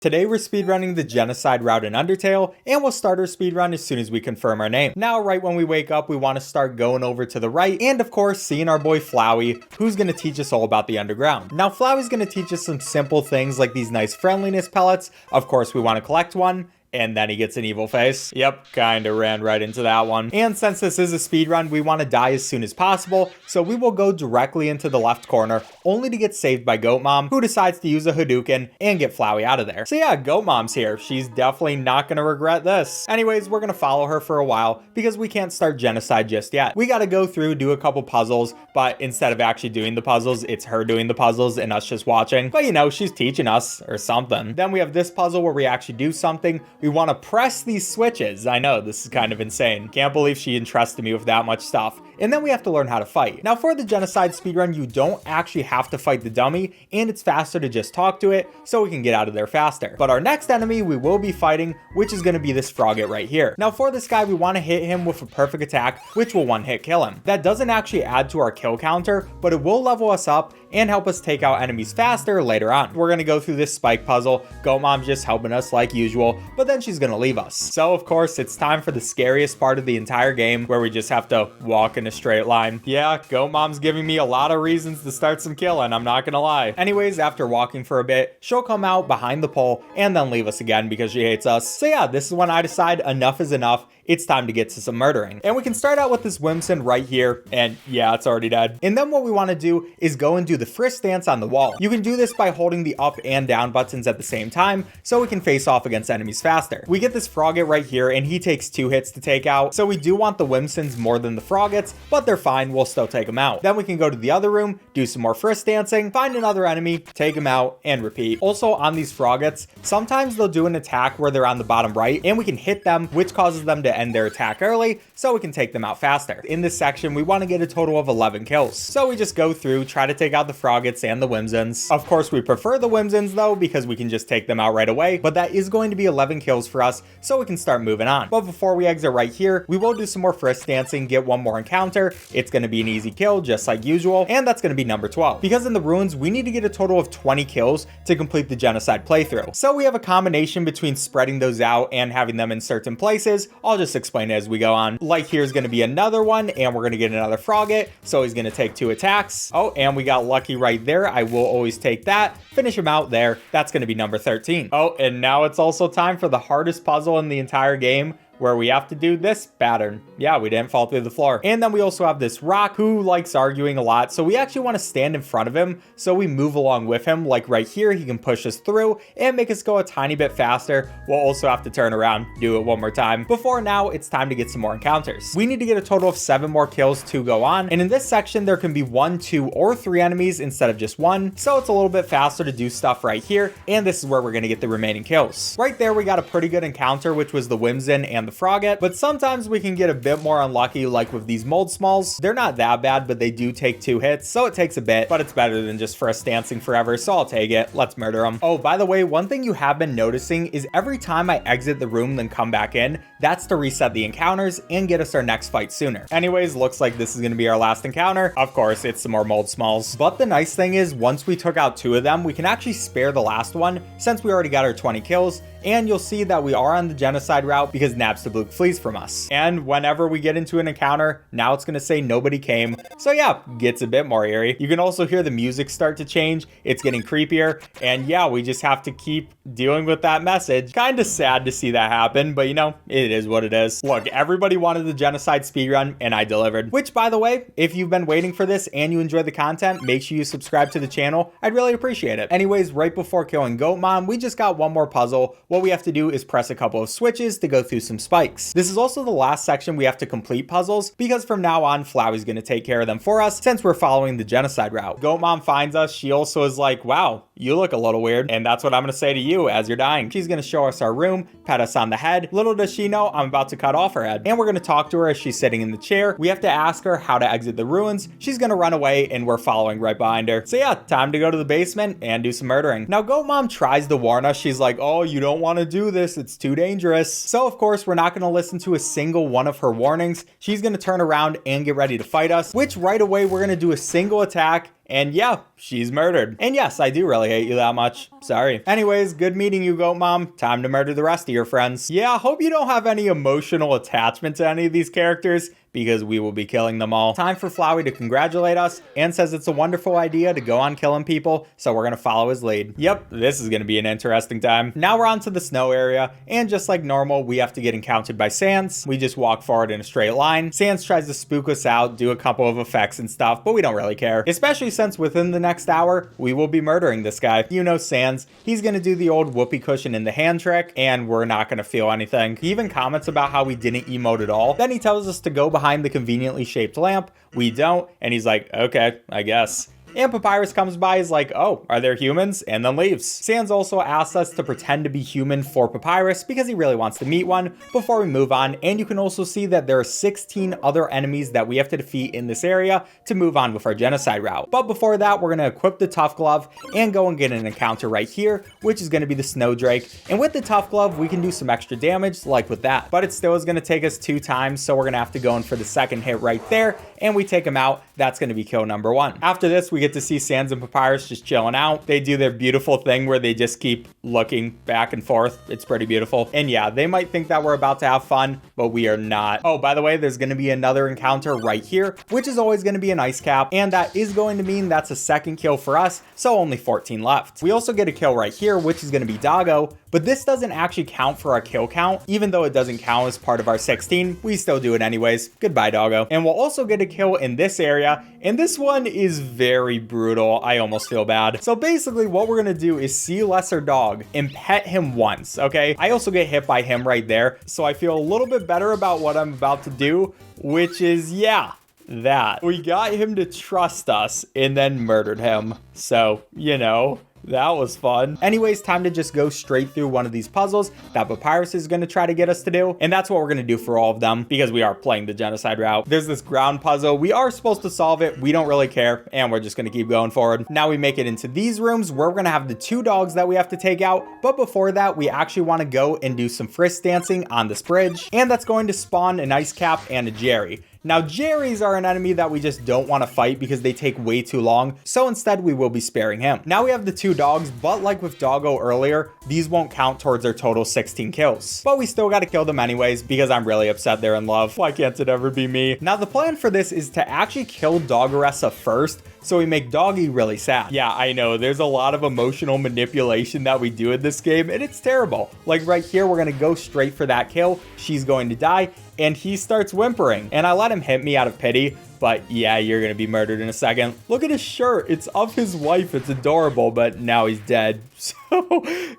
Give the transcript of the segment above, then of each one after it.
Today we're speedrunning the Genocide route in Undertale, and we'll start our speedrun as soon as we confirm our name. Now, right when we wake up, we want to start going over to the right, and of course, seeing our boy Flowey, who's going to teach us all about the underground. Now, Flowey's going to teach us some simple things like these nice friendliness pellets. Of course, we want to collect one. And then he gets an evil face. Yep, kinda ran right into that one. And since this is a speedrun, we want to die as soon as possible, so we will go directly into the left corner, only to get saved by Goat Mom, who decides to use a Hadouken and get Flowey out of there. So yeah, Goat Mom's here. She's definitely not gonna regret this. Anyways, we're gonna follow her for a while, because we can't start Genocide just yet. We gotta go through, do a couple puzzles, but instead of actually doing the puzzles, it's her doing the puzzles and us just watching. But you know, she's teaching us, or something. Then we have this puzzle where we actually do something. We want to press these switches. I know, this is kind of insane. Can't believe she entrusted me with that much stuff. And then we have to learn how to fight. Now for the Genocide speedrun, you don't actually have to fight the dummy, and it's faster to just talk to it, so we can get out of there faster. But our next enemy we will be fighting, which is going to be this Frogget right here. Now for this guy, we want to hit him with a perfect attack, which will one-hit kill him. That doesn't actually add to our kill counter, but it will level us up and help us take out enemies faster later on. We're gonna go through this spike puzzle. Goat Mom's just helping us like usual, but then she's gonna leave us. So of course, it's time for the scariest part of the entire game, where we just have to walk in a straight line. Yeah, Goat Mom's giving me a lot of reasons to start some killing, I'm not gonna lie. Anyways, after walking for a bit, she'll come out behind the pole and then leave us again because she hates us. So yeah, this is when I decide enough is enough. It's time to get to some murdering. And we can start out with this Whimsun right here, and yeah, it's already dead. And then what we want to do is go and do the frisk dance on the wall. You can do this by holding the up and down buttons at the same time, so we can face off against enemies faster. We get this Frogget right here, and he takes 2 hits to take out, so we do want the Whimsuns more than the Froggets, but they're fine, we'll still take them out. Then we can go to the other room, do some more frisk dancing, find another enemy, take them out, and repeat. Also on these Froggets, sometimes they'll do an attack where they're on the bottom right, and we can hit them, which causes them to end their attack early, so we can take them out faster. In this section, we want to get a total of 11 kills. So we just go through, try to take out the Froggets and the Whimsuns. Of course, we prefer the Whimsuns though, because we can just take them out right away, but that is going to be 11 kills for us, so we can start moving on. But before we exit right here, we will do some more frisk dancing, get one more encounter. It's going to be an easy kill, just like usual, and that's going to be number 12. Because in the ruins, we need to get a total of 20 kills to complete the Genocide playthrough. So we have a combination between spreading those out and having them in certain places. I'll just explain it as we go on. Like here's going to be another one, and we're going to get another Frogget, so he's going to take 2 attacks. Oh, and we got lucky right there. I will always take that. Finish him out there. That's going to be number 13. Oh, and now it's also time for the hardest puzzle in the entire game, where we have to do this pattern. Yeah, we didn't fall through the floor. And then we also have this rock who likes arguing a lot, so we actually want to stand in front of him, so we move along with him. Like right here, he can push us through and make us go a tiny bit faster. We'll also have to turn around, do it one more time. Before now, it's time to get some more encounters. We need to get a total of 7 more kills to go on, and in this section, there can be 1, 2, or 3 enemies instead of just 1, so it's a little bit faster to do stuff right here, and this is where we're gonna get the remaining kills. Right there, we got a pretty good encounter, which was the Whimsun and the Frogget, but sometimes we can get a bit more unlucky, like with these mold smalls. They're not that bad, but they do take 2 hits, so it takes a bit, but it's better than just frisk dancing forever, so I'll take it. Let's murder them. Oh, by the way, one thing you have been noticing is every time I exit the room then come back in, that's to reset the encounters and get us our next fight sooner. Anyways, looks like this is going to be our last encounter. Of course, it's some more mold smalls, but the nice thing is once we took out 2 of them, we can actually spare the last one since we already got our 20 kills. And you'll see that we are on the Genocide route because Napstablook flees from us. And whenever we get into an encounter, now it's going to say nobody came. So yeah, gets a bit more eerie. You can also hear the music start to change. It's getting creepier. And yeah, we just have to keep dealing with that message. Kind of sad to see that happen, but you know, it is what it is. Look, everybody wanted the Genocide speedrun, and I delivered. Which, by the way, if you've been waiting for this and you enjoy the content, make sure you subscribe to the channel. I'd really appreciate it. Anyways, right before killing Goat Mom, we just got one more puzzle. What we have to do is press a couple of switches to go through some spikes. This is also the last section we have to complete puzzles, because from now on, Flowey's going to take care of them for us since we're following the Genocide route. Goat Mom finds us. She also is like, wow, you look a little weird. And that's what I'm going to say to you as you're dying. She's going to show us our room, pat us on the head. Little does she know, I'm about to cut off her head. And we're going to talk to her as she's sitting in the chair. We have to ask her how to exit the ruins. She's going to run away, and we're following right behind her. So yeah, time to go to the basement and do some murdering. Now, Goat Mom tries to warn us. She's like, oh, you don't want to do this, it's too dangerous. So of course, we're not going to listen to a single one of her warnings. She's going to turn around and get ready to fight us, which right away we're going to do a single attack And yeah, she's murdered. And yes, I do really hate you that much. Sorry. Anyways, good meeting you, Goat Mom. Time to murder the rest of your friends. Yeah, hope you don't have any emotional attachment to any of these characters, because we will be killing them all. Time for Flowey to congratulate us and says it's a wonderful idea to go on killing people, so we're gonna follow his lead. Yep, this is gonna be an interesting time. Now we're on to the snow area, and just like normal, we have to get encountered by Sans. We just walk forward in a straight line. Sans tries to spook us out, do a couple of effects and stuff, but we don't really care, especially since within the next hour, we will be murdering this guy. You know Sans, he's gonna do the old whoopee cushion in the hand trick, and we're not gonna feel anything. He even comments about how we didn't emote at all. Then he tells us to go behind the conveniently shaped lamp. We don't, and he's like, okay, I guess. And Papyrus comes by, is like, oh, are there humans? And then leaves. Sans also asks us to pretend to be human for Papyrus because he really wants to meet one before we move on. And you can also see that there are 16 other enemies that we have to defeat in this area to move on with our genocide route. But before that, we're going to equip the Tough Glove and go and get an encounter right here, which is going to be the Snow Drake. And with the Tough Glove, we can do some extra damage like with that. But it still is going to take us 2 times, so we're going to have to go in for the second hit right there, and we take him out. That's going to be kill number 1. After this, we get to see Sans and Papyrus just chilling out. They do their beautiful thing where they just keep looking back and forth. It's pretty beautiful. And yeah, they might think that we're about to have fun, but we are not. Oh, by the way, there's going to be another encounter right here, which is always going to be an ice cap. And that is going to mean that's a second kill for us. So only 14 left. We also get a kill right here, which is going to be Doggo. But this doesn't actually count for our kill count. Even though it doesn't count as part of our 16, we still do it anyways. Goodbye, Doggo. And we'll also get a kill in this area. And this one is very brutal. I almost feel bad. So basically what we're going to do is see Lesser Dog and pet him once, okay? I also get hit by him right there. So I feel a little bit better about what I'm about to do, which is, yeah, that. We got him to trust us and then murdered him. So, you know, that was fun. Anyways, time to just go straight through one of these puzzles that Papyrus is going to try to get us to do. And that's what we're going to do for all of them because we are playing the genocide route. There's this ground puzzle. We are supposed to solve it. We don't really care. And we're just going to keep going forward. Now we make it into these rooms where we're going to have the 2 dogs that we have to take out. But before that, we actually want to go and do some frisk dancing on this bridge. And that's going to spawn an ice cap and a Jerry. Now, Jerrys are an enemy that we just don't want to fight because they take way too long, so instead we will be sparing him. Now we have the 2 dogs, but like with Doggo earlier, these won't count towards our total 16 kills. But we still got to kill them anyways because I'm really upset they're in love. Why can't it ever be me? Now the plan for this is to actually kill Doggeressa first, so we make Doggy really sad. Yeah, I know, there's a lot of emotional manipulation that we do in this game, and it's terrible. Like right here, we're gonna go straight for that kill. She's going to die, and he starts whimpering. And I let him hit me out of pity, but yeah, you're gonna be murdered in a second. Look at his shirt, it's of his wife, it's adorable, but now he's dead. So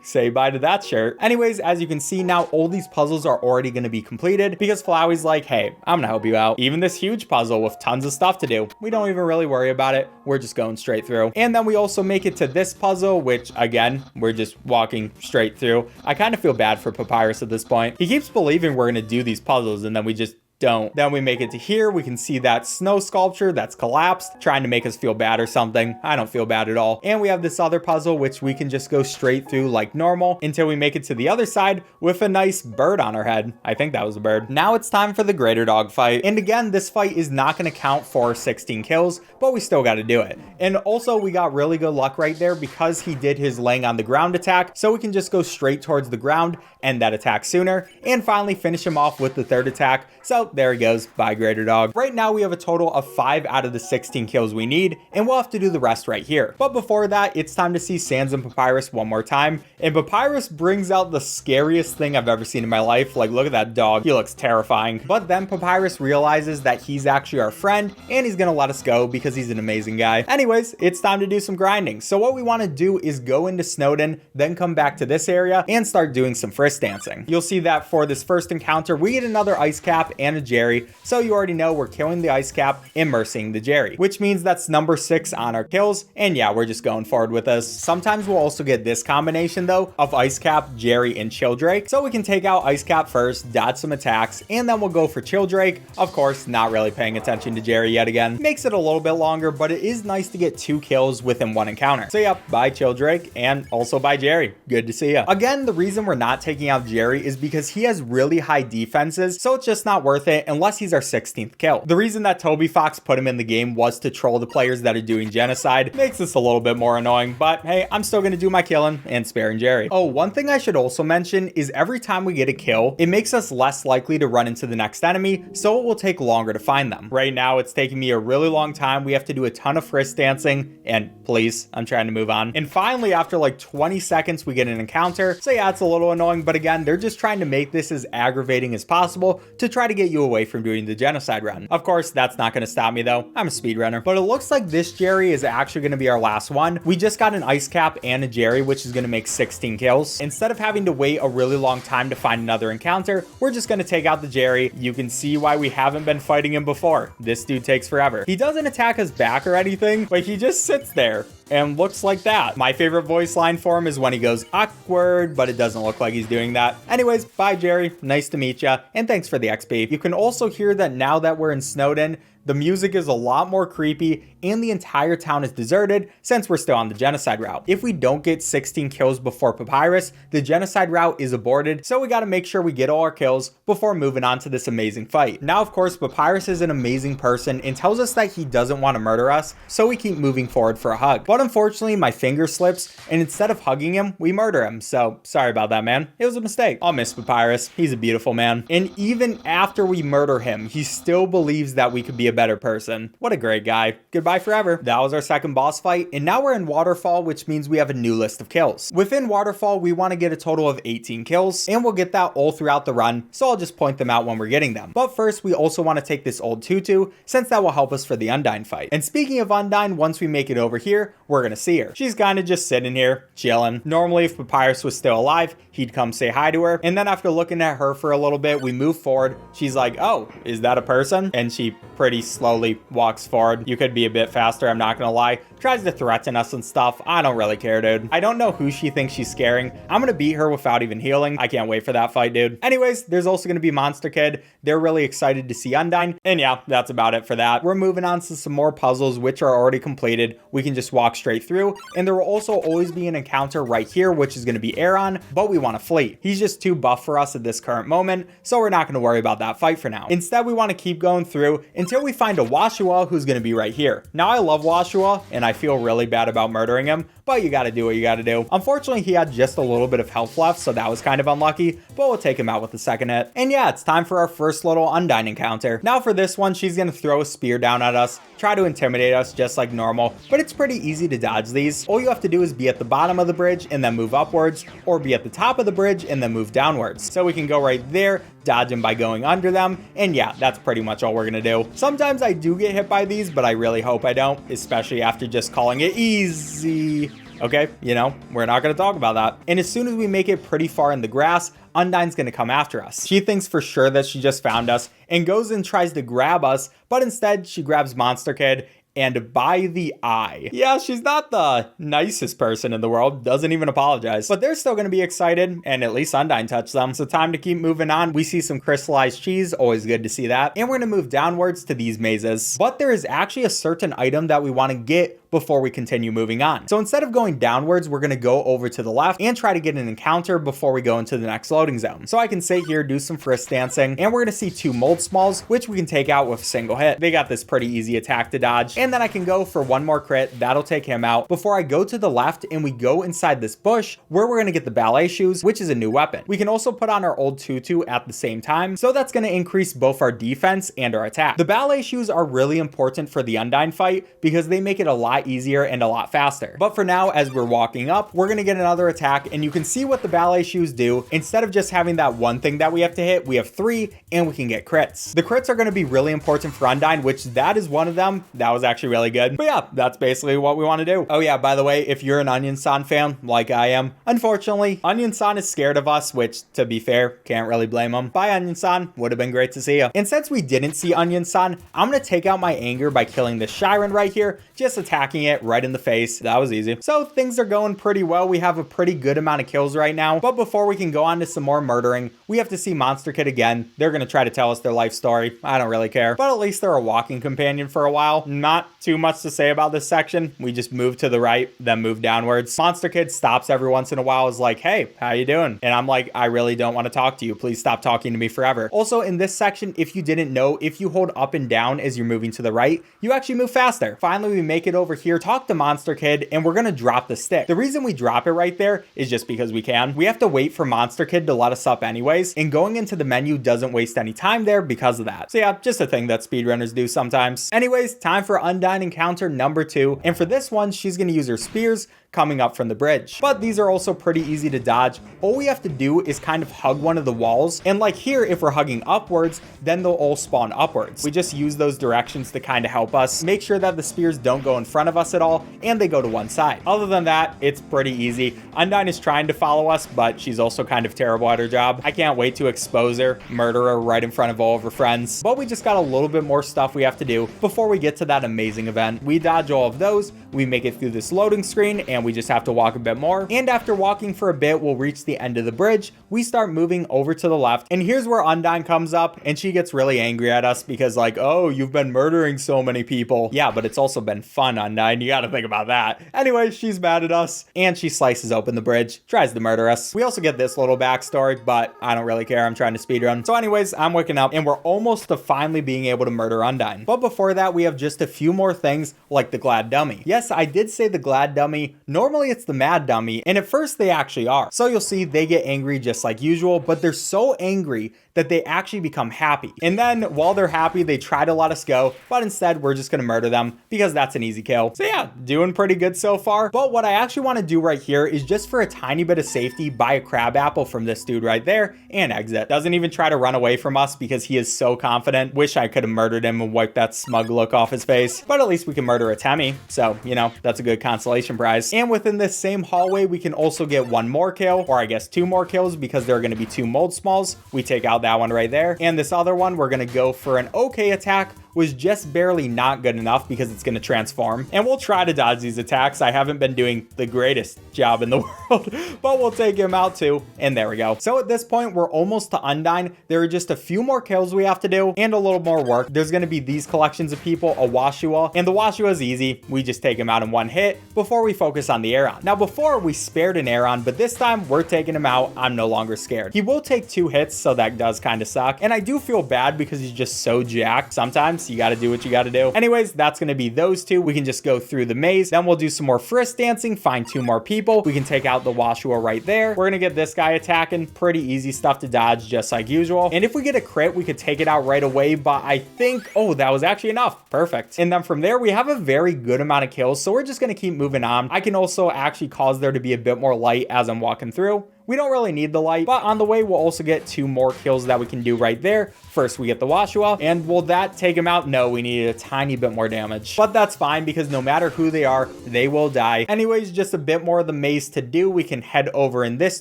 say bye to that shirt. Anyways, as you can see now, all these puzzles are already gonna be completed because Flowey's like, hey, I'm gonna help you out. Even this huge puzzle with tons of stuff to do. We don't even really worry about it. We're just going straight through. And then we also make it to this puzzle, which again, we're just walking straight through. I kind of feel bad for Papyrus at this point. He keeps believing we're gonna do these puzzles and then we just don't. Then we make it to here. We can see that snow sculpture that's collapsed, trying to make us feel bad or something. I don't feel bad at all. And we have this other puzzle, which we can just go straight through like normal until we make it to the other side with a nice bird on our head. I think that was a bird. Now it's time for the greater dog fight. And again, this fight is not going to count for 16 kills, but we still got to do it. And also we got really good luck right there because he did his laying on the ground attack. So we can just go straight towards the ground, end that attack sooner, and finally finish him off with the 3rd attack. So there he goes. Bye, greater dog. Right now we have a total of 5 out of the 16 kills we need, and we'll have to do the rest right here. But before that, it's time to see Sans and Papyrus one more time. And Papyrus brings out the scariest thing I've ever seen in my life. Like, look at that dog. He looks terrifying. But then Papyrus realizes that he's actually our friend, and he's gonna let us go because he's an amazing guy. Anyways, it's time to do some grinding. So what we want to do is go into Snowdin, then come back to this area and start doing some frisk dancing. You'll see that for this first encounter, we get another ice cap and a Jerry. So you already know we're killing the ice cap and mercing the Jerry, which means that's number 6 on our kills. And yeah, we're just going forward with this. Sometimes we'll also get this combination though of ice cap, Jerry, and Chilldrake. So we can take out ice cap first, dodge some attacks, and then we'll go for Chilldrake. Of course, not really paying attention to Jerry yet again. Makes it a little bit longer, but it is nice to get 2 kills within one encounter. So yep, bye Chilldrake, and also bye Jerry. Good to see ya. Again, the reason we're not taking out Jerry is because he has really high defenses, so it's just not worth worth it unless he's our 16th kill. The reason that Toby Fox put him in the game was to troll the players that are doing genocide. Makes this a little bit more annoying, but hey, I'm still gonna do my killing and sparing Jerry. Oh, one thing I should also mention is every time we get a kill, it makes us less likely to run into the next enemy, so it will take longer to find them. Right now, it's taking me a really long time. We have to do a ton of frisk dancing, and please, I'm trying to move on. And finally, after like 20 seconds, we get an encounter. So yeah, it's a little annoying, but again, they're just trying to make this as aggravating as possible to try to get you away from doing the genocide run. Of course, that's not gonna stop me though. I'm a speedrunner. But it looks like this Jerry is actually gonna be our last one. We just got an ice cap and a Jerry, which is gonna make 16 kills. Instead of having to wait a really long time to find another encounter, we're just gonna take out the Jerry. You can see why we haven't been fighting him before. This dude takes forever. He doesn't attack us back or anything, but he just sits there and looks like that. My favorite voice line for him is when he goes awkward, but it doesn't look like he's doing that. Anyways, bye Jerry, nice to meet ya, and thanks for the XP. You can also hear that now that we're in Snowdin, the music is a lot more creepy and the entire town is deserted since we're still on the genocide route. If we don't get 16 kills before Papyrus, the genocide route is aborted, so we gotta make sure we get all our kills before moving on to this amazing fight. Now, of course, Papyrus is an amazing person and tells us that he doesn't want to murder us, so we keep moving forward for a hug. But unfortunately, my finger slips, and instead of hugging him, we murder him, so sorry about that, man. It was a mistake. I'll miss Papyrus. He's a beautiful man. And even after we murder him, he still believes that we could be a better person. What a great guy. Goodbye forever. That was our second boss fight, and now we're in Waterfall, which means we have a new list of kills. Within Waterfall, we want to get a total of 18 kills, and we'll get that all throughout the run, so I'll just point them out when we're getting them. But first, we also want to take this old tutu, since that will help us for the Undyne fight. And speaking of Undyne, once we make it over here, we're gonna see her. She's kind of just sitting here, chilling. Normally, if Papyrus was still alive, he'd come say hi to her, and then after looking at her for a little bit, we move forward. She's like, oh, is that a person? And she pretty slowly walks forward. You could be a bit faster, I'm not gonna lie. Tries to threaten us and stuff. I don't really care, dude. I don't know who she thinks she's scaring. I'm gonna beat her without even healing. I can't wait for that fight, dude. Anyways, there's also gonna be Monster Kid. They're really excited to see Undyne. And yeah, that's about it for that. We're moving on to some more puzzles, which are already completed. We can just walk straight through. And there will also always be an encounter right here, which is gonna be Aaron, but we wanna flee. He's just too buff for us at this current moment, so we're not gonna worry about that fight for now. Instead, we wanna keep going through until we find a Washua who's gonna be right here. Now, I love Washua, and I feel really bad about murdering him, but you gotta do what you gotta do. Unfortunately, he had just a little bit of health left, so that was kind of unlucky, but we'll take him out with the second hit. And yeah, it's time for our first little Undyne encounter. Now for this one, she's gonna throw a spear down at us, try to intimidate us just like normal, but it's pretty easy to dodge these. All you have to do is be at the bottom of the bridge and then move upwards, or be at the top of the bridge and then move downwards. So we can go right there, dodge them by going under them, and yeah, that's pretty much all we're gonna do. Sometimes I do get hit by these, but I really hope I don't, especially after just calling it easy. Okay, you know, we're not gonna talk about that. And as soon as we make it pretty far in the grass, Undyne's gonna come after us. She thinks for sure that she just found us and goes and tries to grab us, but instead she grabs Monster Kid and by the eye. Yeah, she's not the nicest person in the world, doesn't even apologize, but they're still gonna be excited, and at least Undyne touched them. So time to keep moving on. We see some crystallized cheese, always good to see that. And we're gonna move downwards to these mazes. But there is actually a certain item that we wanna get before we continue moving on. So instead of going downwards, we're gonna go over to the left and try to get an encounter before we go into the next loading zone. So I can sit here, do some frisk dancing, and we're gonna see two mold smalls, which we can take out with a single hit. They got this pretty easy attack to dodge. And then I can go for one more crit, that'll take him out, before I go to the left and we go inside this bush where we're gonna get the ballet shoes, which is a new weapon. We can also put on our old tutu at the same time, so that's gonna increase both our defense and our attack. The ballet shoes are really important for the Undyne fight because they make it a lot easier and a lot faster. But for now, as we're walking up, we're gonna get another attack, and you can see what the ballet shoes do. Instead of just having that one thing that we have to hit, we have three, and we can get crits. The crits are gonna be really important for Undyne, which that is one of them. That was actually really good. But yeah, that's basically what we want to do. Oh yeah, by the way, if you're an Onion-san fan, like I am, unfortunately, Onion-san is scared of us, which, to be fair, can't really blame him. Bye, Onion-san. Would have been great to see you. And since we didn't see Onion-san, I'm gonna take out my anger by killing this Shiren right here, just attacking smacking it right in the face. That was easy. So things are going pretty well. We have a pretty good amount of kills right now. But before we can go on to some more murdering, we have to see Monster Kid again. They're going to try to tell us their life story. I don't really care. But at least they're a walking companion for a while. Not too much to say about this section. We just move to the right, then move downwards. Monster Kid stops every once in a while, is like, hey, how you doing? And I'm like, I really don't want to talk to you. Please stop talking to me forever. Also, in this section, if you didn't know, if you hold up and down as you're moving to the right, you actually move faster. Finally, we make it over here, talk to Monster Kid, and we're gonna drop the stick. The reason we drop it right there is just because we can. We have to wait for Monster Kid to let us up anyways, and going into the menu doesn't waste any time there because of that. So yeah, just a thing that speedrunners do sometimes. Anyways, time for Undyne encounter number 2, and for this one, she's gonna use her spears coming up from the bridge. But these are also pretty easy to dodge. All we have to do is kind of hug one of the walls. And like here, if we're hugging upwards, then they'll all spawn upwards. We just use those directions to kind of help us make sure that the spears don't go in front of us at all and they go to one side. Other than that, it's pretty easy. Undyne is trying to follow us, but she's also kind of terrible at her job. I can't wait to expose her, murder her right in front of all of her friends. But we just got a little bit more stuff we have to do before we get to that amazing event. We dodge all of those, we make it through this loading screen, and we just have to walk a bit more. And after walking for a bit, we'll reach the end of the bridge. We start moving over to the left, and here's where Undyne comes up, and she gets really angry at us because like, oh, you've been murdering so many people. Yeah, but it's also been fun, Undyne. You gotta think about that. Anyway, she's mad at us, and she slices open the bridge, tries to murder us. We also get this little backstory, but I don't really care. I'm trying to speedrun. So anyways, I'm waking up, and we're almost to finally being able to murder Undyne. But before that, we have just a few more things, like the glad dummy. Yes, I did say the glad dummy. Normally it's the mad dummy, and at first they actually are. So you'll see they get angry just like usual, but they're so angry that they actually become happy. And then while they're happy, they try to let us go, but instead we're just gonna murder them because that's an easy kill. So yeah, doing pretty good so far. But what I actually wanna do right here is just for a tiny bit of safety, buy a crab apple from this dude right there and exit. Doesn't even try to run away from us because he is so confident. Wish I could have murdered him and wiped that smug look off his face, but at least we can murder a Temmie. So, you know, that's a good consolation prize. And within this same hallway, we can also get one more kill, or I guess 2 more kills because there are gonna be 2 mold smalls. We take out that one right there. And this other one, we're gonna go for an okay attack, was just barely not good enough because it's going to transform. And we'll try to dodge these attacks. I haven't been doing the greatest job in the world, but we'll take him out too. And there we go. So at this point, we're almost to Undyne. There are just a few more kills we have to do and a little more work. There's going to be these collections of people, a Washua, and the Washua is easy. We just take him out in one hit before we focus on the Aeron. Now before we spared an Aeron, but this time we're taking him out. I'm no longer scared. He will take 2 hits, so that does kind of suck. And I do feel bad because he's just so jacked. Sometimes you got to do what you got to do. Anyways, that's going to be those 2. We can just go through the maze. Then we'll do some more frisk dancing, find 2 more people. We can take out the Washua right there. We're going to get this guy attacking. Pretty easy stuff to dodge, just like usual. And if we get a crit, we could take it out right away. But I think, oh, that was actually enough. Perfect. And then from there, we have a very good amount of kills. So we're just going to keep moving on. I can also actually cause there to be a bit more light as I'm walking through. We don't really need the light, but on the way, we'll also get 2 more kills that we can do right there. First, we get the Washua, and will that take him out? No, we need a tiny bit more damage, but that's fine because no matter who they are, they will die. Anyways, just a bit more of the maze to do. We can head over in this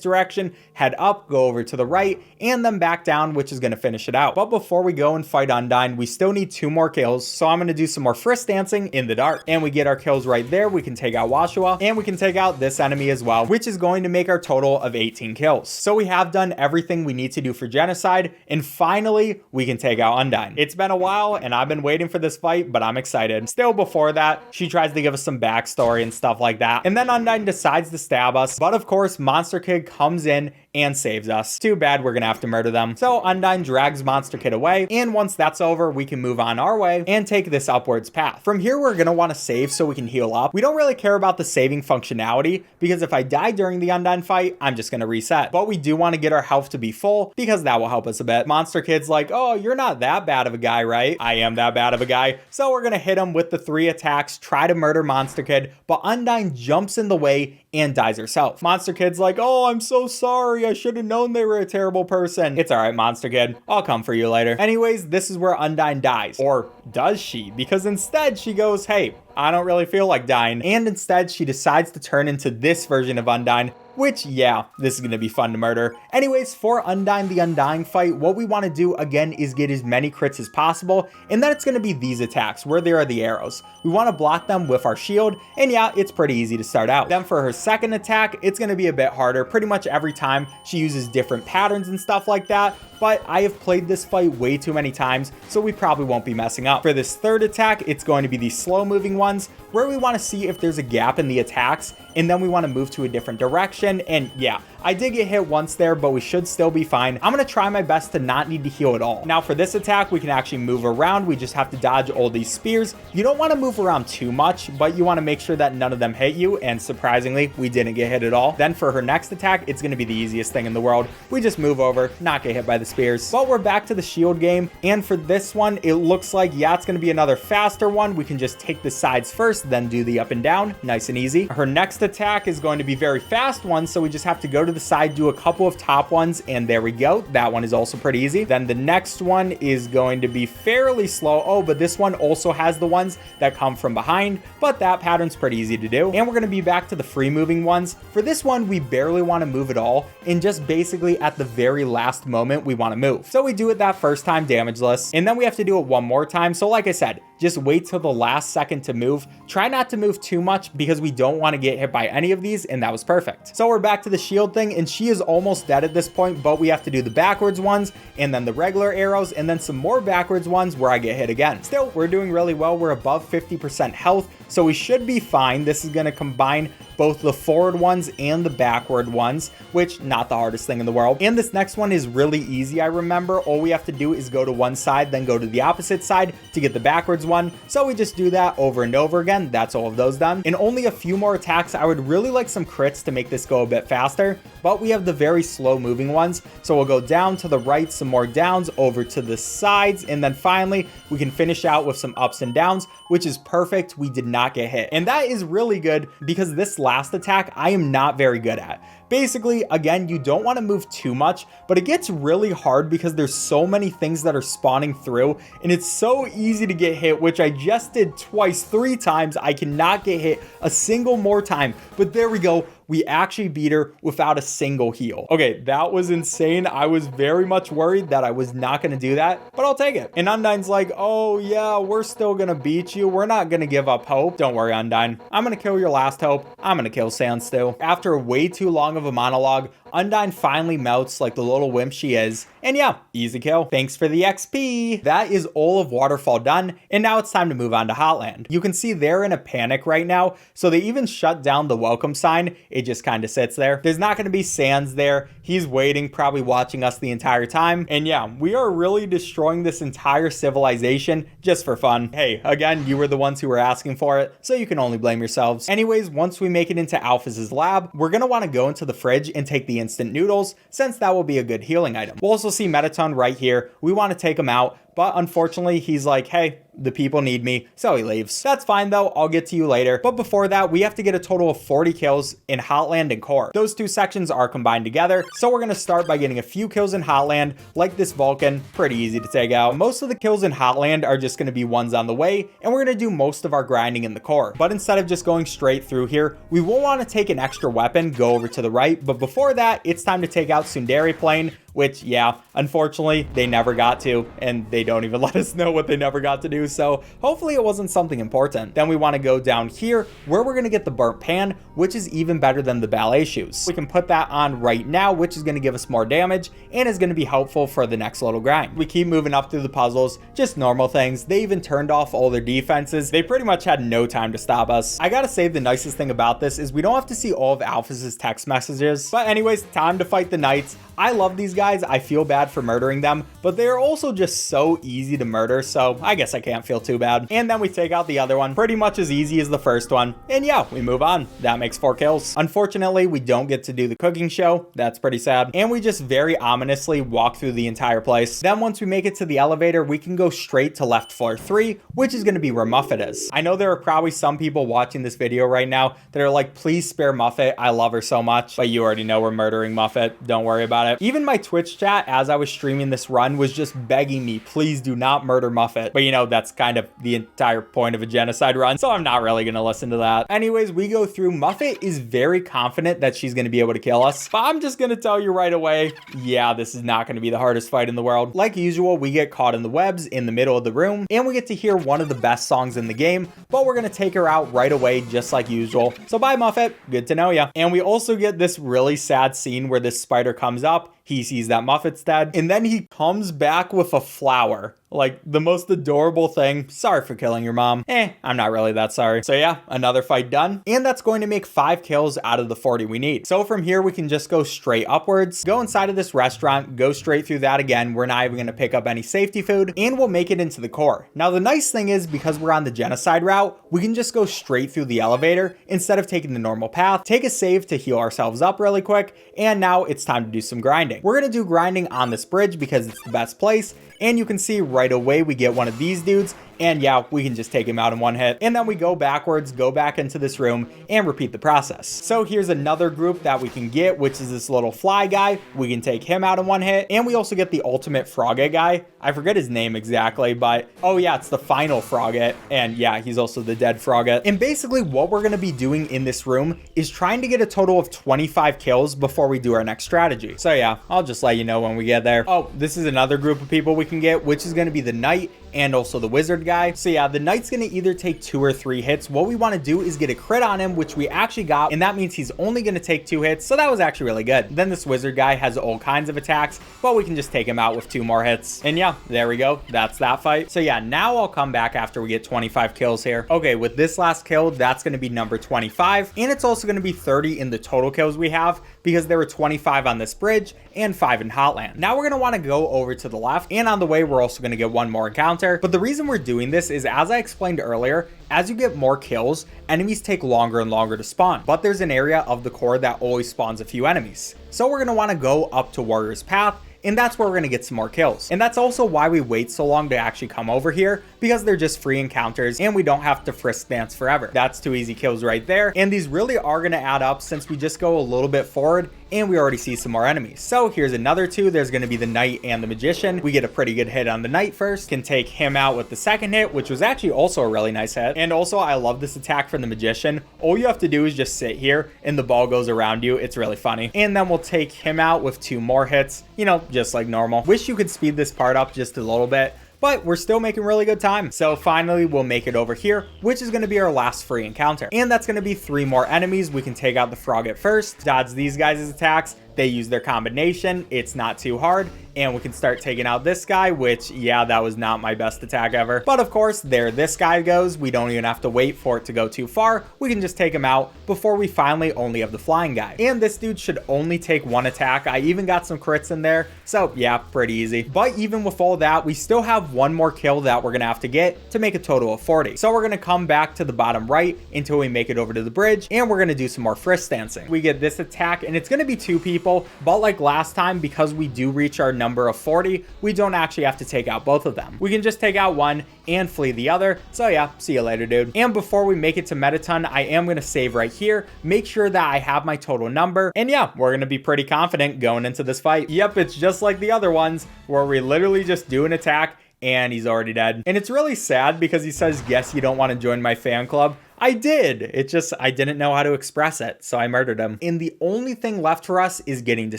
direction, head up, go over to the right, and then back down, which is going to finish it out. But before we go and fight Undyne, we still need 2 more kills, so I'm going to do some more frisk dancing in the dark, and we get our kills right there. We can take out Washua, and we can take out this enemy as well, which is going to make our total of 18 kills. So we have done everything we need to do for Genocide, and finally we can take out Undyne. It's been a while and I've been waiting for this fight, but I'm excited. Still before that, she tries to give us some backstory and stuff like that, and then Undyne decides to stab us, but of course Monster Kid comes in and saves us. Too bad we're gonna have to murder them. So Undyne drags Monster Kid away, and once that's over, we can move on our way and take this upwards path. From here, we're gonna want to save so we can heal up. We don't really care about the saving functionality because if I die during the Undyne fight, I'm just gonna reset. But we do want to get our health to be full because that will help us a bit. Monster Kid's like, oh, you're not that bad of a guy, right? I am that bad of a guy. So we're gonna hit him with the 3 attacks, try to murder Monster Kid, but Undyne jumps in the way and dies herself. Monster Kid's like, oh, I'm so sorry. I should have known they were a terrible person. It's all right, Monster Kid. I'll come for you later. Anyways, this is where Undyne dies. Or does she? Because instead she goes, hey, I don't really feel like dying. And instead she decides to turn into this version of Undyne, which, yeah, this is going to be fun to murder. Anyways, for Undyne the Undying fight, what we want to do again is get as many crits as possible, and then it's going to be these attacks where there are the arrows. We want to block them with our shield, and yeah, it's pretty easy to start out. Then for her second attack, it's going to be a bit harder. Pretty much every time she uses different patterns and stuff like that, but I have played this fight way too many times, so we probably won't be messing up. For this third attack, it's going to be these slow moving ones where we want to see if there's a gap in the attacks, and then we want to move to a different direction. And yeah, I did get hit once there, but we should still be fine. I'm going to try my best to not need to heal at all. Now for this attack, we can actually move around. We just have to dodge all these spears. You don't want to move around too much, but you want to make sure that none of them hit you. And surprisingly, we didn't get hit at all. Then for her next attack, it's going to be the easiest thing in the world. We just move over, not get hit by the spears. But we're back to the shield game. And for this one, it looks like, yeah, it's going to be another faster one. We can just take the sides first, then do the up and down. Nice and easy. Her next attack is going to be very fast one, so we just have to go to the side, do a couple of top ones, and there we go. That one is also pretty easy. Then the next one is going to be fairly slow. Oh, but this one also has the ones that come from behind, but that pattern's pretty easy to do. And we're going to be back to the free moving ones. For this one, we barely want to move at all, and just basically at the very last moment we want to move. So we do it that first time damageless, and then we have to do it one more time. So like I said, just wait till the last second to move. Try not to move too much because we don't want to get hit by any of these, and that was perfect. So we're back to the shield thing, and she is almost dead at this point, but we have to do the backwards ones, and then the regular arrows, and then some more backwards ones where I get hit again. Still, we're doing really well. We're above 50% health, so we should be fine. This is going to combine both the forward ones and the backward ones, which not the hardest thing in the world. And this next one is really easy, I remember. All we have to do is go to one side, then go to the opposite side to get the backwards one. So we just do that over and over again. That's all of those done. And only a few more attacks. I would really like some crits to make this go a bit faster, but we have the very slow moving ones. So we'll go down to the right, some more downs, over to the sides, and then finally we can finish out with some ups and downs, which is perfect. We did not get hit. And that is really good because this last attack I am not very good at. Basically, again, you don't want to move too much, but it gets really hard because there's so many things that are spawning through, and it's so easy to get hit, which I just did twice, 3 times. I cannot get hit a single more time, but there we go. We actually beat her without a single heal. Okay, that was insane. I was very much worried that I was not going to do that, but I'll take it. And Undyne's like, oh yeah, we're still going to beat you. We're not going to give up hope. Don't worry, Undyne. I'm going to kill your last hope. I'm going to kill Sandstill. After way too long of a monologue, Undyne finally melts like the little wimp she is. And yeah, easy kill. Thanks for the XP. That is all of Waterfall done. And now it's time to move on to Hotland. You can see they're in a panic right now. So they even shut down the welcome sign. It just kind of sits there. There's not going to be Sans there. He's waiting, probably watching us the entire time. And yeah, we are really destroying this entire civilization just for fun. Hey, again, you were the ones who were asking for it, so you can only blame yourselves. Anyways, once we make it into Alphys's lab, we're going to want to go into the fridge and take the instant noodles, since that will be a good healing item. We'll also see Mettaton right here. We want to take him out, but unfortunately he's like, hey, the people need me, so he leaves. That's fine though, I'll get to you later. But before that, we have to get a total of 40 kills in Hotland and Core. Those two sections are combined together, so we're gonna start by getting a few kills in Hotland, like this Vulcan, pretty easy to take out. Most of the kills in Hotland are just gonna be ones on the way, and we're gonna do most of our grinding in the Core. But instead of just going straight through here, we will want to take an extra weapon, go over to the right, but before that, it's time to take out Tsundere Plane, which, yeah, unfortunately, they never got to, and they don't even let us know what they never got to do, so hopefully it wasn't something important. Then we want to go down here, where we're going to get the burnt pan, which is even better than the ballet shoes. We can put that on right now, which is going to give us more damage, and is going to be helpful for the next little grind. We keep moving up through the puzzles, just normal things. They even turned off all their defenses. They pretty much had no time to stop us. I gotta say, the nicest thing about this is we don't have to see all of Alphys's text messages. But anyways, time to fight the knights. I love these guys. I feel bad for murdering them, but they're also just so easy to murder, so I guess I can't feel too bad. And then we take out the other one, pretty much as easy as the first one. And yeah, we move on. That makes 4 kills. Unfortunately, we don't get to do the cooking show. That's pretty sad. And we just very ominously walk through the entire place. Then once we make it to the elevator, we can go straight to left floor 3, which is going to be where Muffet is. I know there are probably some people watching this video right now that are like, please spare Muffet. I love her so much. But you already know we're murdering Muffet. Don't worry about it. Even my Twitch chat, as I was streaming this run, was just begging me, please do not murder Muffet. But you know, that's that's kind of the entire point of a genocide run, so I'm not really gonna listen to that. Anyways, we go through. Muffet is very confident that she's gonna be able to kill us, but I'm just gonna tell you right away, yeah, this is not gonna be the hardest fight in the world. Like usual, we get caught in the webs in the middle of the room, and we get to hear one of the best songs in the game, but we're gonna take her out right away just like usual. So bye, Muffet, good to know ya. And we also get this really sad scene where this spider comes up, he sees that Muffet's dead, and then he comes back with a flower. Like, the most adorable thing. Sorry for killing your mom. I'm not really that sorry. So yeah, another fight done. And that's going to make 5 kills out of the 40 we need. So from here, we can just go straight upwards, go inside of this restaurant, go straight through that again. We're not even going to pick up any safety food, and we'll make it into the core. Now, the nice thing is, because we're on the genocide route, we can just go straight through the elevator instead of taking the normal path, take a save to heal ourselves up really quick, and now it's time to do some grinding. We're going to do grinding on this bridge because it's the best place. And you can see right away we get one of these dudes, and yeah, we can just take him out in one hit. And then we go backwards, go back into this room, and repeat the process. So here's another group that we can get, which is this little fly guy. We can take him out in one hit, and we also get the ultimate frogget guy. I forget his name exactly, but oh yeah, it's the final frogget, and yeah, he's also the dead frogget. And basically what we're gonna be doing in this room is trying to get a total of 25 kills before we do our next strategy. So yeah, I'll just let you know when we get there. Oh, this is another group of people we can get, which is going to be the knight and also the wizard guy. So yeah, the knight's going to either take 2 or 3 hits. What we want to do is get a crit on him, which we actually got, and that means he's only going to take 2 hits. So that was actually really good. Then this wizard guy has all kinds of attacks, but we can just take him out with 2 more hits. And yeah, there we go. That's that fight. So yeah, now I'll come back after we get 25 kills here. Okay, with this last kill, that's going to be number 25, and it's also going to be 30 in the total kills we have, because there were 25 on this bridge and 5 in Hotland. Now we're going to want to go over to the left, and on the way, we're also going to get one more encounter. But the reason we're doing this is, as I explained earlier, as you get more kills, enemies take longer and longer to spawn. But there's an area of the core that always spawns a few enemies. So we're going to want to go up to Warrior's Path, and that's where we're going to get some more kills. And that's also why we wait so long to actually come over here, because they're just free encounters and we don't have to frisk dance forever. That's 2 easy kills right there. And these really are going to add up since we just go a little bit forward and we already see some more enemies. So here's another 2. There's going to be the knight and the magician. We get a pretty good hit on the knight first, can take him out with the second hit, which was actually also a really nice hit. And also, I love this attack from the magician. All you have to do is just sit here and the ball goes around you. It's really funny. And then we'll take him out with 2 more hits, you know, just like normal. Wish you could speed this part up just a little bit, but we're still making really good time. So finally, we'll make it over here, which is going to be our last free encounter. And that's going to be 3 more enemies. We can take out the frogget first, dodge these guys' attacks. They use their combination. It's not too hard. And we can start taking out this guy, which, yeah, that was not my best attack ever. But of course, there this guy goes. We don't even have to wait for it to go too far. We can just take him out before we finally only have the flying guy. And this dude should only take 1 attack. I even got some crits in there. So yeah, pretty easy. But even with all that, we still have 1 more kill that we're gonna have to get to make a total of 40. So we're gonna come back to the bottom right until we make it over to the bridge, and we're gonna do some more frisk dancing. We get this attack, and it's gonna be 2 people, but like last time, because we do reach our number of 40, we don't actually have to take out both of them. We can just take out one and flee the other. So yeah, see you later, dude. And before we make it to Metaton, I am gonna save right here, make sure that I have my total number, and yeah, we're gonna be pretty confident going into this fight. Yep, it's just like the other ones, where we literally just do an attack and he's already dead. And it's really sad because he says, guess you don't want to join my fan club. I did. It just, I didn't know how to express it, so I murdered him. And the only thing left for us is getting to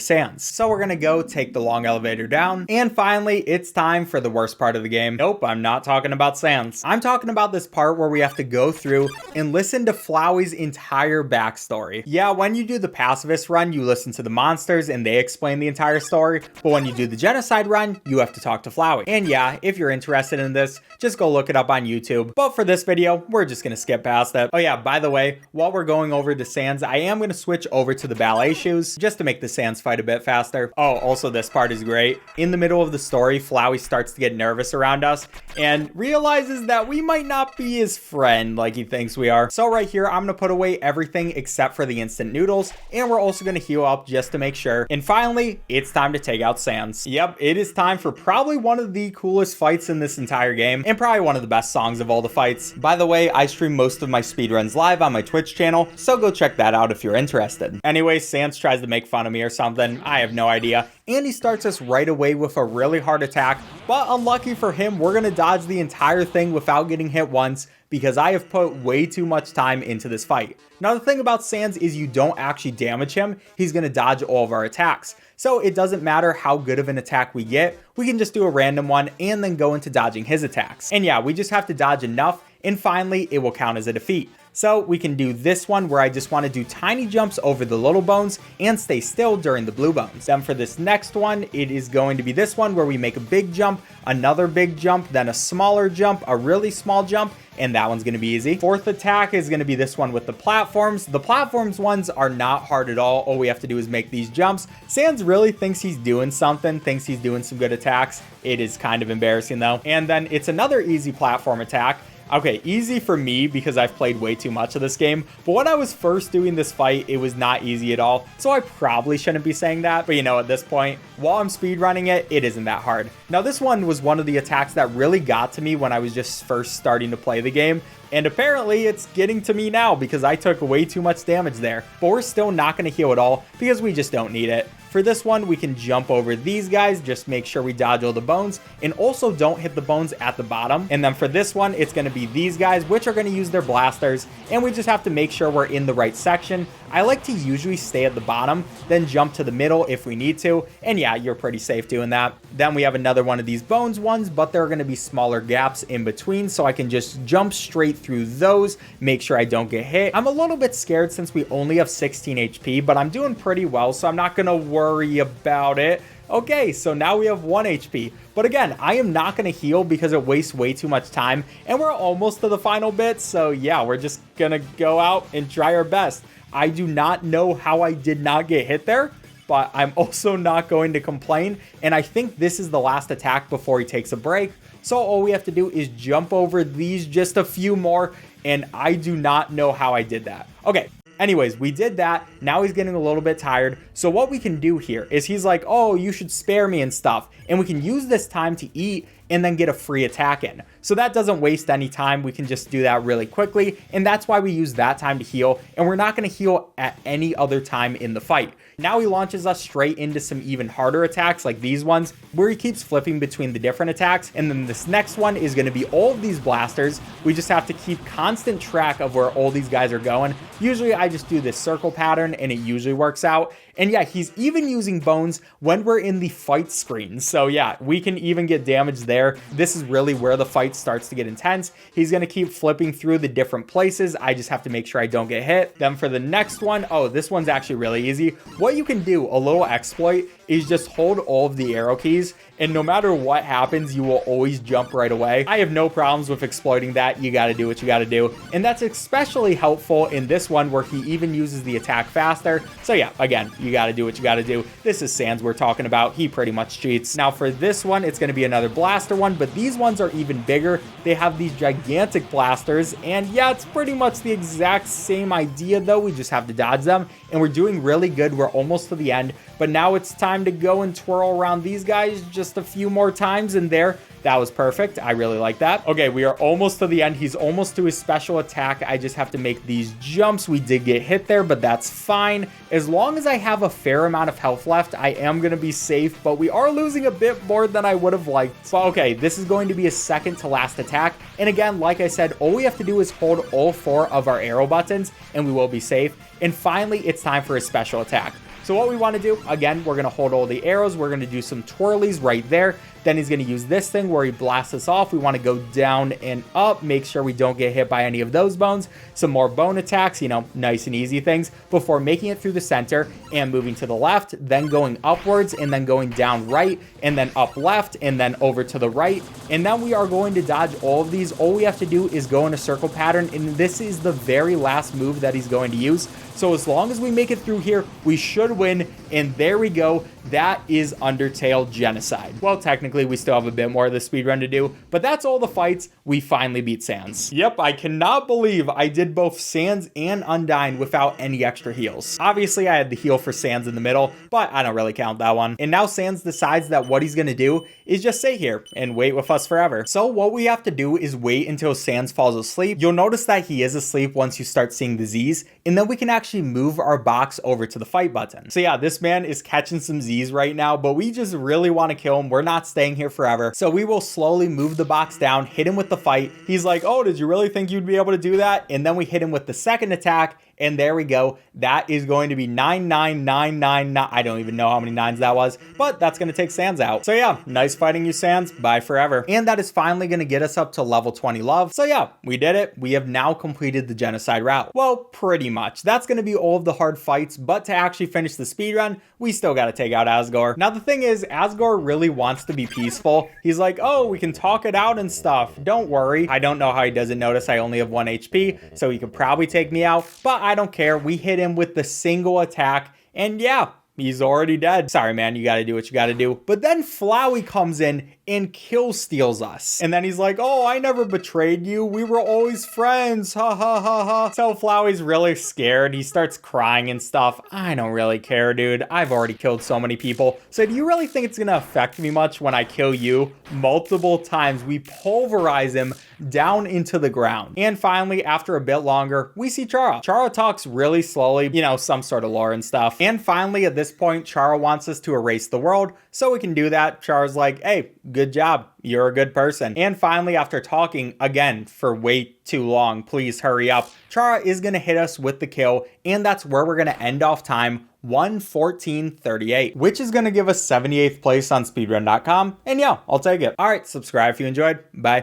Sans. So we're gonna go take the long elevator down. And finally, it's time for the worst part of the game. Nope, I'm not talking about Sans. I'm talking about this part where we have to go through and listen to Flowey's entire backstory. Yeah, when you do the pacifist run, you listen to the monsters and they explain the entire story. But when you do the genocide run, you have to talk to Flowey. And yeah, if you're interested in this, just go look it up on YouTube. But for this video, we're just gonna skip past that. Oh yeah, by the way, while we're going over to Sans, I am going to switch over to the ballet shoes just to make the Sans fight a bit faster. Oh, also this part is great. In the middle of the story, Flowey starts to get nervous around us and realizes that we might not be his friend like he thinks we are. So right here, I'm going to put away everything except for the instant noodles, and we're also going to heal up just to make sure. And finally, it's time to take out Sans. Yep, it is time for probably one of the coolest fights in this entire game, and probably one of the best songs of all the fights. By the way, I stream most of my speedruns live on my Twitch channel, so go check that out if you're interested. Anyway, Sans tries to make fun of me or something, I have no idea, and he starts us right away with a really hard attack, but unlucky for him, we're gonna dodge the entire thing without getting hit once, because I have put way too much time into this fight. Now the thing about Sans is you don't actually damage him, he's gonna dodge all of our attacks. So it doesn't matter how good of an attack we get, we can just do a random one and then go into dodging his attacks. And yeah, we just have to dodge enough, and finally it will count as a defeat. So we can do this one where I just want to do tiny jumps over the little bones and stay still during the blue bones. Then for this next one, it is going to be this one where we make a big jump, another big jump, then a smaller jump, a really small jump, and that one's going to be easy. Fourth attack is going to be this one with the platforms. The platforms ones are not hard at all. We have to do is make these jumps. Sans really thinks he's doing something, thinks he's doing some good attacks. It is kind of embarrassing though. And then it's another easy platform attack. Okay, easy for me because I've played way too much of this game, but when I was first doing this fight, it was not easy at all, so I probably shouldn't be saying that, but you know, at this point, while I'm speedrunning it, it isn't that hard. Now, this one was one of the attacks that really got to me when I was just first starting to play the game, and apparently it's getting to me now because I took way too much damage there, but we're still not going to heal at all because we just don't need it. For this one, we can jump over these guys, just make sure we dodge all the bones, and also don't hit the bones at the bottom. And then for this one, it's going to be these guys, which are going to use their blasters, and we just have to make sure we're in the right section. I like to usually stay at the bottom, then jump to the middle if we need to, and yeah, you're pretty safe doing that. Then we have another one of these bones ones, but there are going to be smaller gaps in between, so I can just jump straight through those, make sure I don't get hit. I'm a little bit scared since we only have 16 HP, but I'm doing pretty well, so I'm not going to worry about it. Okay, so now we have 1 HP. But again, I am not going to heal because it wastes way too much time, and we're almost to the final bit, so yeah, we're just going to go out and try our best. I do not know how I did not get hit there, but I'm also not going to complain, and I think this is the last attack before he takes a break. So all we have to do is jump over these just a few more, and I do not know how I did that. Okay. Anyways, we did that. Now he's getting a little bit tired. So what we can do here is he's like, oh, you should spare me and stuff. And we can use this time to eat and then get a free attack in. So that doesn't waste any time. We can just do that really quickly. And that's why we use that time to heal. And we're not going to heal at any other time in the fight. Now he launches us straight into some even harder attacks like these ones, where he keeps flipping between the different attacks. And then this next one is going to be all of these blasters. We just have to keep constant track of where all these guys are going. Usually I just do this circle pattern and it usually works out. And yeah, he's even using bones when we're in the fight screen. So yeah, we can even get damage there. This is really where the fight starts to get intense. He's going to keep flipping through the different places. I just have to make sure I don't get hit. Then for the next one, oh, this one's actually really easy. What you can do, a little exploit, is just hold all of the arrow keys, and no matter what happens, you will always jump right away. I have no problems with exploiting that. You got to do what you got to do, and that's especially helpful in this one where he even uses the attack faster. So yeah, again, you got to do what you got to do. This is Sans we're talking about. He pretty much cheats. Now for this one, it's going to be another blaster one, but these ones are even bigger. They have these gigantic blasters, and yeah, it's pretty much the exact same idea though. We just have to dodge them, and we're doing really good. We're almost to the end, but now it's time to go and twirl around these guys just a few more times, and there, that was perfect. I really like that. Okay, we are almost to the end. He's almost to his special attack. I just have to make these jumps. We did get hit there, but that's fine. As long as I have a fair amount of health left, I am going to be safe, but we are losing a bit more than I would have liked. So, okay, this is going to be a second to last attack. And again, like I said, all we have to do is hold all 4 of our arrow buttons, and we will be safe. And finally, it's time for a special attack. So what we want to do, again, we're going to hold all the arrows. We're going to do some twirlies right there. Then he's going to use this thing where he blasts us off. We want to go down and up, make sure we don't get hit by any of those bones. Some more bone attacks, you know, nice and easy things before making it through the center and moving to the left, then going upwards and then going down right and then up left and then over to the right. And then we are going to dodge all of these. All we have to do is go in a circle pattern, and this is the very last move that he's going to use. So as long as we make it through here, we should win, And there we go. That is Undertale Genocide. Well, technically, we still have a bit more of the speedrun to do, but that's all the fights. We finally beat Sans. Yep, I cannot believe I did both Sans and Undyne without any extra heals. Obviously, I had the heal for Sans in the middle, but I don't really count that one. And now Sans decides that what he's gonna do is just stay here and wait with us forever. So what we have to do is wait until Sans falls asleep. You'll notice that he is asleep once you start seeing the Z's, and then we can actually move our box over to the fight button. So yeah, this man is catching some Z's right now, but we just really want to kill him. We're not staying here forever. So we will slowly move the box down, hit him with the fight. He's like, oh, did you really think you'd be able to do that? And then we hit him with the second attack. And there we go. That is going to be 99999. I don't even know how many nines that was, but that's going to take Sans out. So yeah, nice fighting you, Sans. Bye forever. And that is finally going to get us up to level 20 love. So yeah, we did it. We have now completed the genocide route. Well, pretty much. That's going to be all of the hard fights, but to actually finish the speedrun, we still got to take out Asgore. Now the thing is, Asgore really wants to be peaceful. He's like, oh, we can talk it out and stuff. Don't worry. I don't know how he doesn't notice I only have 1 HP, so he could probably take me out, but I don't care. We hit him with the single attack, and yeah, he's already dead. Sorry, man, you gotta do what you gotta do. But then Flowey comes in and kill steals us. And then he's like, oh, I never betrayed you. We were always friends. Ha ha ha ha. So Flowey's really scared. He starts crying and stuff. I don't really care, dude. I've already killed so many people. So do you really think it's gonna affect me much when I kill you? Multiple times. We pulverize him down into the ground. And finally, after a bit longer, we see Chara. Chara talks really slowly, you know, some sort of lore and stuff. And finally, at this point, Chara wants us to erase the world, so we can do that. Chara's like, hey, good job. You're a good person. And finally, after talking again for way too long, please hurry up, Chara is going to hit us with the kill, and that's where we're going to end off time 1:14:38, which is going to give us 78th place on speedrun.com. And yeah, I'll take it. All right, subscribe if you enjoyed. Bye.